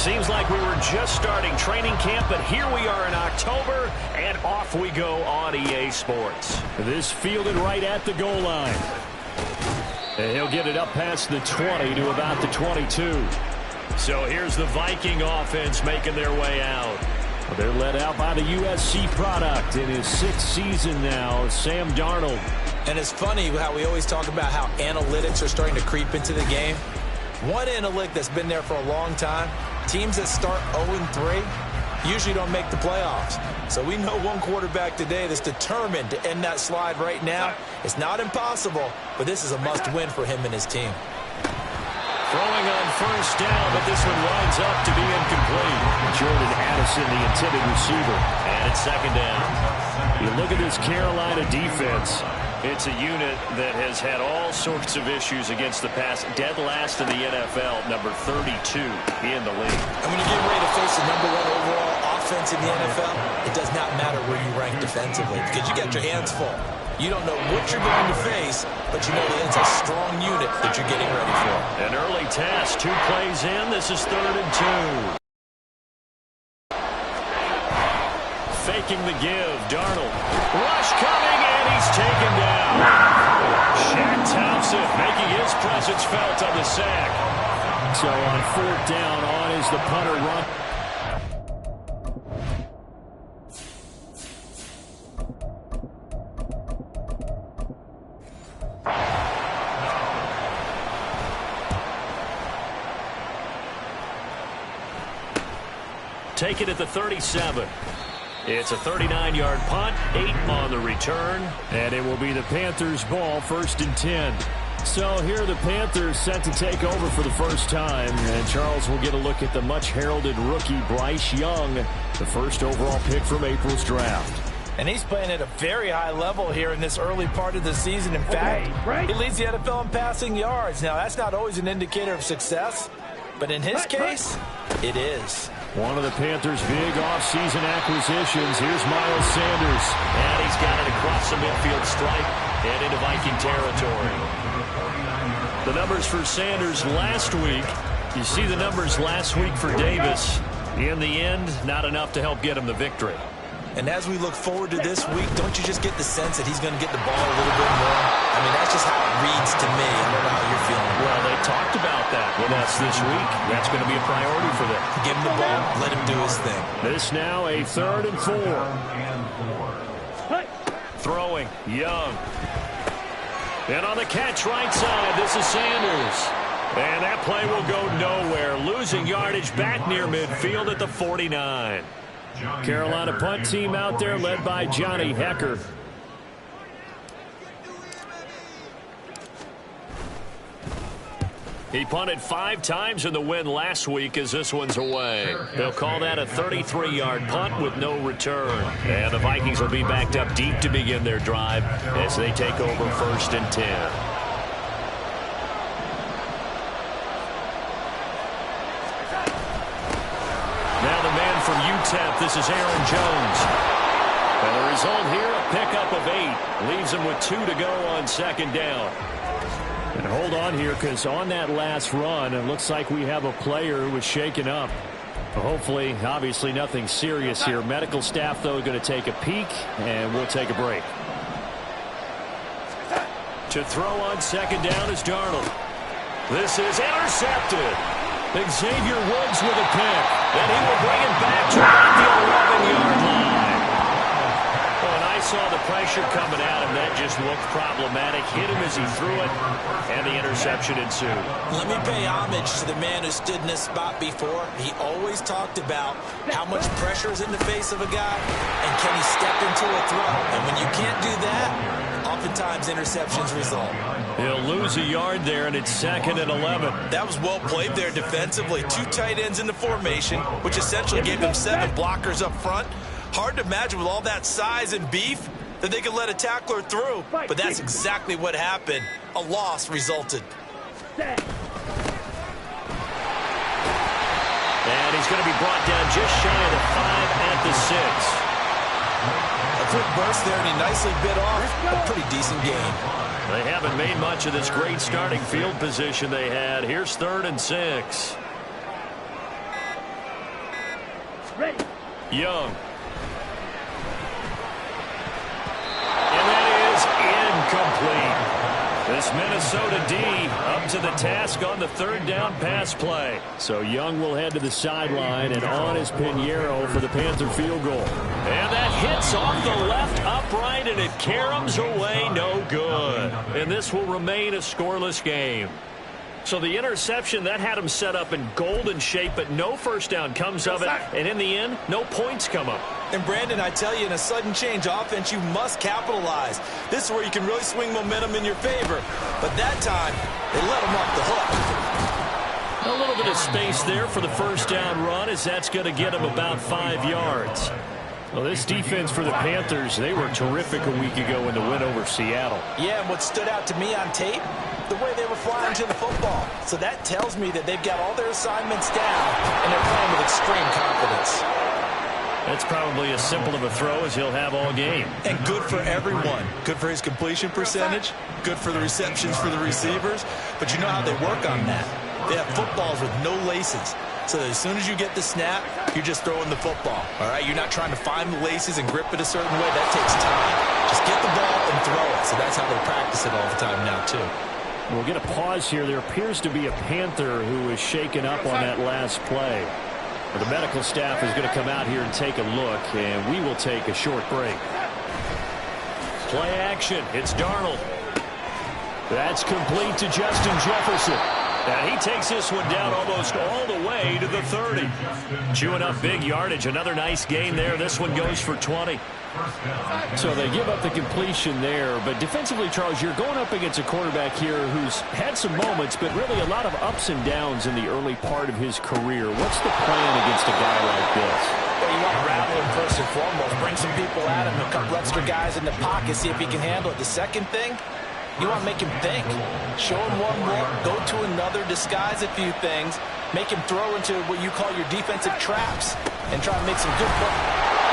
Seems like we were just starting training camp, but here we are in October, and off we go on EA Sports. This fielded right at the goal line. And he'll get it up past the 20 to about the 22. So here's the Viking offense making their way out. Well, they're led out by the USC product in his 6th season now, Sam Darnold. And it's funny how we always talk about how analytics are starting to creep into the game. One analytic that's been there for a long time, teams that start 0-3 usually don't make the playoffs. So we know one quarterback today that's determined to end that slide right now. It's not impossible, but this is a must-win for him and his team. Throwing on first down, but this one winds up to be incomplete. Jordan Addison, the intended receiver. And it's second down. You look at this Carolina defense. It's a unit that has had all sorts of issues against the pass. Dead last in the NFL, number 32 in the league. And when you get ready to face the #1 overall offense in the NFL, it does not matter where you rank defensively because you got your hands full. You don't know what you're going to face, but you know that it's a strong unit that you're getting ready for. An early task, 2 plays in. This is 3rd and 2. Faking the give, Darnold. Rush coming, and he's taken down. Shaq Thompson making his presence felt on the sack. So on 4th down, on is the punter run. Take it at the 37. It's a 39-yard punt, 8 on the return. And it will be the Panthers' ball, 1st and 10. So here are the Panthers set to take over for the first time. And Charles will get a look at the much-heralded rookie Bryce Young, the first overall pick from April's draft. And he's playing at a very high level here in this early part of the season. In fact, he leads the NFL in passing yards. Now, that's not always an indicator of success, but in his case, it is. One of the Panthers' big offseason acquisitions. Here's Miles Sanders. And he's got it across the midfield stripe and into Viking territory. The numbers for Sanders last week. You see the numbers last week for Davis. In the end, not enough to help get him the victory. And as we look forward to this week, don't you just get the sense that he's going to get the ball a little bit more? I mean, that's just how it reads to me. I don't know how you're feeling. Well, they talked about that with us this week. That's going to be a priority for them. Give him the ball, let him do his thing. This now a 3rd and 4. Throwing, Young. And on the catch right side, this is Sanders. And that play will go nowhere. Losing yardage back near midfield at the 49. Carolina punt team out there led by Johnny Hecker. He punted 5 times in the win last week as this one's away. They'll call that a 33-yard punt with no return. And the Vikings will be backed up deep to begin their drive as they take over 1st and 10. From UTEP, this is Aaron Jones. And the result here, a pickup of 8. Leaves him with 2 to go on 2nd down. And hold on here, because on that last run, it looks like we have a player who was shaken up. Hopefully, obviously nothing serious here. Medical staff, though, going to take a peek, and we'll take a break. To throw on 2nd down is Darnold. This is intercepted. Xavier Woods with a pick, and he will bring it back to about the 11-yard line. When I saw the pressure coming at him, that just looked problematic. Hit him as he threw it, and the interception ensued. Let me pay homage to the man who stood in this spot before. He always talked about how much pressure is in the face of a guy, and can he step into a throw. And when you can't do that, oftentimes interceptions result. He'll lose a yard there, and it's 2nd and 11. That was well played there defensively. 2 tight ends in the formation, which essentially gave them 7 blockers up front. Hard to imagine with all that size and beef that they could let a tackler through. But that's exactly what happened. A loss resulted. And he's going to be brought down just shy of the 5 at the 6. A quick burst there, and he nicely bit off a pretty decent gain. They haven't made much of this great starting field position they had. Here's 3rd and 6. Young. And that is incomplete. This Minnesota D up to the task on the third down pass play. So Young will head to the sideline, and on is Pinheiro for the Panther field goal. And that hits off the left upright, and it caroms away no good. And this will remain a scoreless game. So the interception, that had him set up in golden shape, but no first down comes of it. And in the end, no points come up. And Brandon, I tell you, in a sudden change offense, you must capitalize. This is where you can really swing momentum in your favor. But that time, they let him off the hook. A little bit of space there for the first down run, as that's going to get him about 5 yards. Well, this defense for the Panthers, they were terrific a week ago in the win over Seattle. Yeah, and what stood out to me on tape, the way they were flying to the football. So that tells me that they've got all their assignments down, and they're playing with extreme confidence. That's probably as simple of a throw as he'll have all game. And good for everyone. Good for his completion percentage. Good for the receptions for the receivers. But you know how they work on that. They have footballs with no laces. So as soon as you get the snap, you're just throwing the football. All right? You're not trying to find the laces and grip it a certain way. That takes time. Just get the ball and throw it. So that's how they practice it all the time now, too. We'll get a pause here. There appears to be a Panther who is shaken up on that last play. The medical staff is going to come out here and take a look, and we will take a short break. Play action. It's Darnold. That's complete to Justin Jefferson. And he takes this one down almost all the way to the 30. Chewing up big yardage. Another nice gain there. This one goes for 20. So they give up the completion there. But defensively, Charles, you're going up against a quarterback here who's had some moments, but really a lot of ups and downs in the early part of his career. What's the plan against a guy like this? Well, you want to rattle him first and foremost. Bring some people at him. A couple extra guys in the pocket. See if he can handle it. The second thing, you want to make him think. Show him one look, go to another, disguise a few things, make him throw into what you call your defensive traps, and try to make some good play.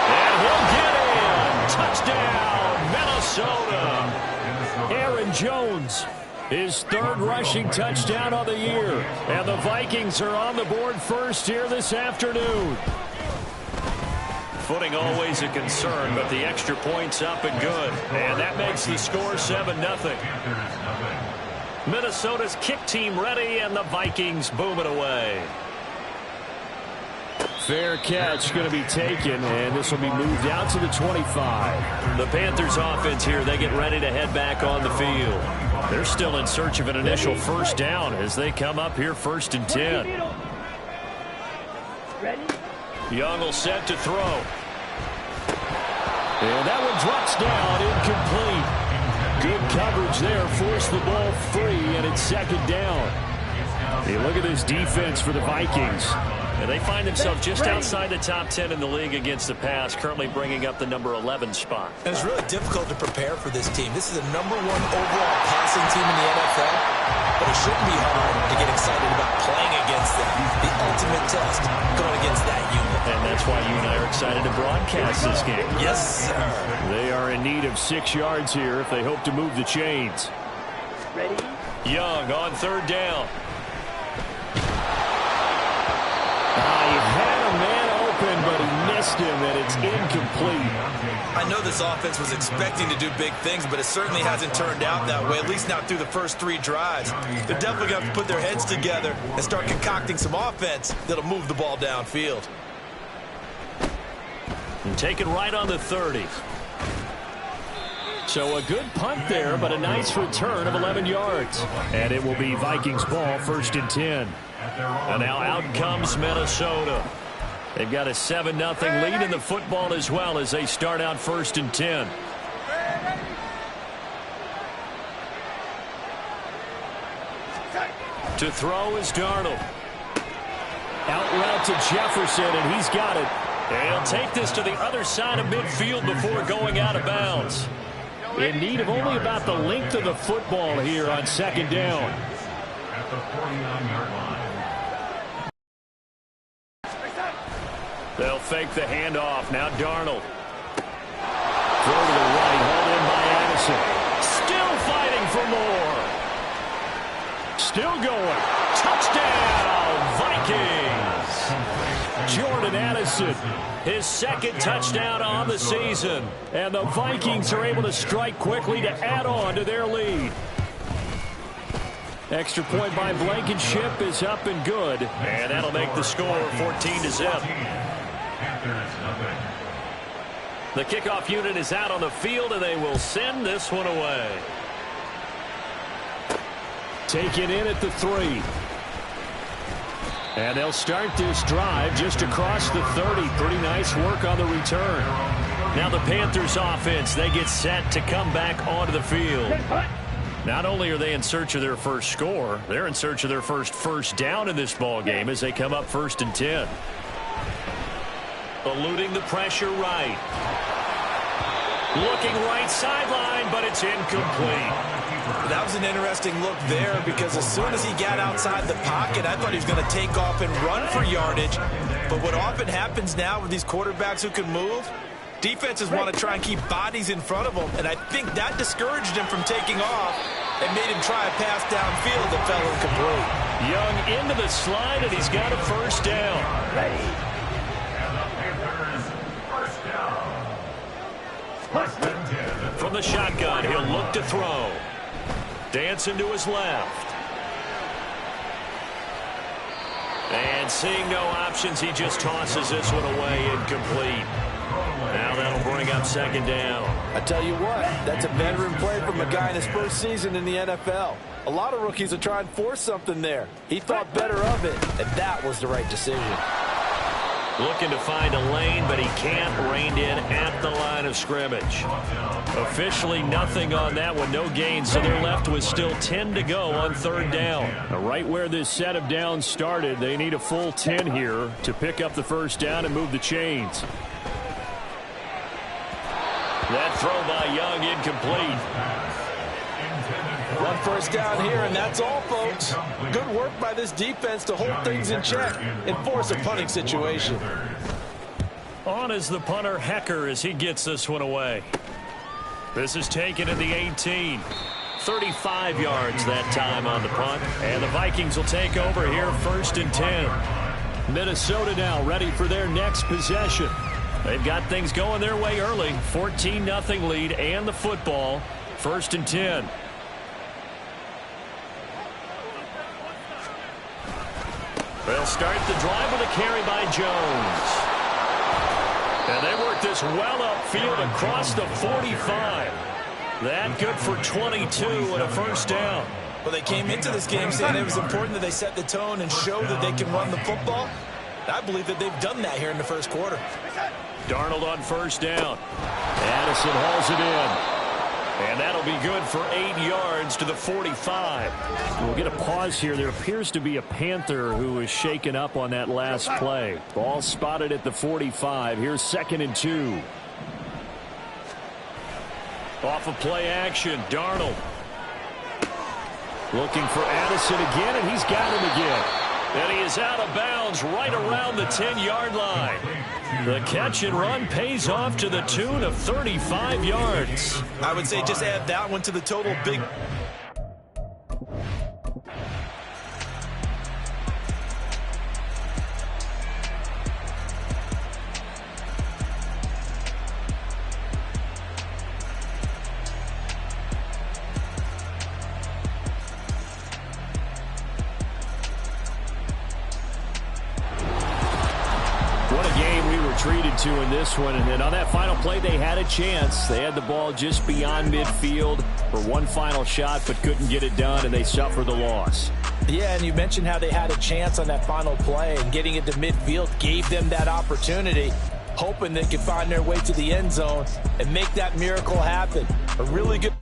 And he'll get in. Touchdown, Minnesota. Aaron Jones, his third rushing touchdown of the year. And the Vikings are on the board first here this afternoon. Footing always a concern, but the extra point's up and good. And that makes the score 7-0. Minnesota's kick team ready, and the Vikings boom it away. Fair catch going to be taken, and this will be moved out to the 25. The Panthers offense here, they get ready to head back on the field. They're still in search of an initial first down as they come up here 1st and 10. Young will set to throw. And that one drops down, incomplete. Good coverage there, forced the ball free, and it's 2nd down. Hey, look at this defense for the Vikings. And they find themselves just outside the top 10 in the league against the pass, currently bringing up the number 11 spot. And it's really difficult to prepare for this team. This is the #1 overall passing team in the NFL, but it shouldn't be hard to get excited about playing against them. The ultimate test going against that unit. And that's why you and I are excited to broadcast this game. Yes, sir. They are in need of 6 yards here if they hope to move the chains. Ready? Young on 3rd down. He had a man open, but he missed him, and it's incomplete. I know this offense was expecting to do big things, but it certainly hasn't turned out that way, at least not through the first 3 drives. They're definitely going to have to put their heads together and start concocting some offense that'll move the ball downfield. And taken right on the 30. So a good punt there, but a nice return of 11 yards. And it will be Vikings ball, 1st and 10. And now out comes Minnesota. They've got a 7-0 lead in the football as well as they start out 1st and 10. To throw is Darnold. Out route to Jefferson, and he's got it. And he'll take this to the other side of midfield before going out of bounds. In need of only about the length of the football here on 2nd down. At the 49-yard line. They'll fake the handoff. Now Darnold. Throw to the right. Hauled in by Addison. Still fighting for more. Still going. Touchdown, Vikings. Jordan Jordan Addison. His second touchdown on the season. And the Vikings are able to strike quickly to add on to their lead. Extra point by Blankenship is up and good. And that'll make the score 14-0. The kickoff unit is out on the field, and they will send this one away. Taken in at the 3. And they'll start this drive just across the 30. Pretty nice work on the return. Now the Panthers offense, they get set to come back onto the field. Not only are they in search of their first score, they're in search of their first down in this ball game as they come up 1st and 10. Eluding the pressure right. Looking right sideline, but it's incomplete. That was an interesting look there because as soon as he got outside the pocket, I thought he was going to take off and run for yardage. But what often happens now with these quarterbacks who can move, defenses want to try and keep bodies in front of them, and I think that discouraged him from taking off and made him try a pass downfield that fell incomplete. Young into the slide, and he's got a first down. From the shotgun, he'll look to throw. Dancing to his left. And seeing no options, he just tosses this one away, incomplete. Now that'll bring up 2nd down. I tell you what, that's a veteran play from a guy in his first season in the NFL. A lot of rookies are trying to force something there. He thought better of it, and that was the right decision. Looking to find a lane, but he can't. Reined in at the line of scrimmage. Officially nothing on that one, no gain, so they're left with still 10 to go on 3rd down. Now, right where this set of downs started, they need a full 10 here to pick up the first down and move the chains. That throw by Young incomplete. 1 first down here, and that's all, folks. Good work by this defense to hold things in check and force a punting situation. On is the punter, Hecker, as he gets this one away. This is taken at the 18. 35 yards that time on the punt. And the Vikings will take over here 1st and 10. Minnesota now ready for their next possession. They've got things going their way early. 14-0 lead and the football. 1st and 10. They'll start the drive with a carry by Jones. And they work this well upfield across the 45. That good for 22 and a first down. Well, they came into this game saying it was important that they set the tone and show that they can run the football. I believe that they've done that here in the first quarter. Darnold on 1st down. Addison hauls it in. And that'll be good for 8 yards to the 45. We'll get a pause here. There appears to be a Panther who was shaken up on that last play. Ball spotted at the 45. Here's 2nd and 2. Off of play action, Darnold. Looking for Addison again, and he's got him again. And he is out of bounds right around the 10-yard line. The catch and run pays off to the tune of 35 yards. I would say just add that one to the total big. Treated to in this one, and then on that final play they had a chance. They had the ball just beyond midfield for one final shot but couldn't get it done, and they suffer the loss. Yeah, and you mentioned how they had a chance on that final play, and getting it to midfield gave them that opportunity, hoping they could find their way to the end zone and make that miracle happen. A really good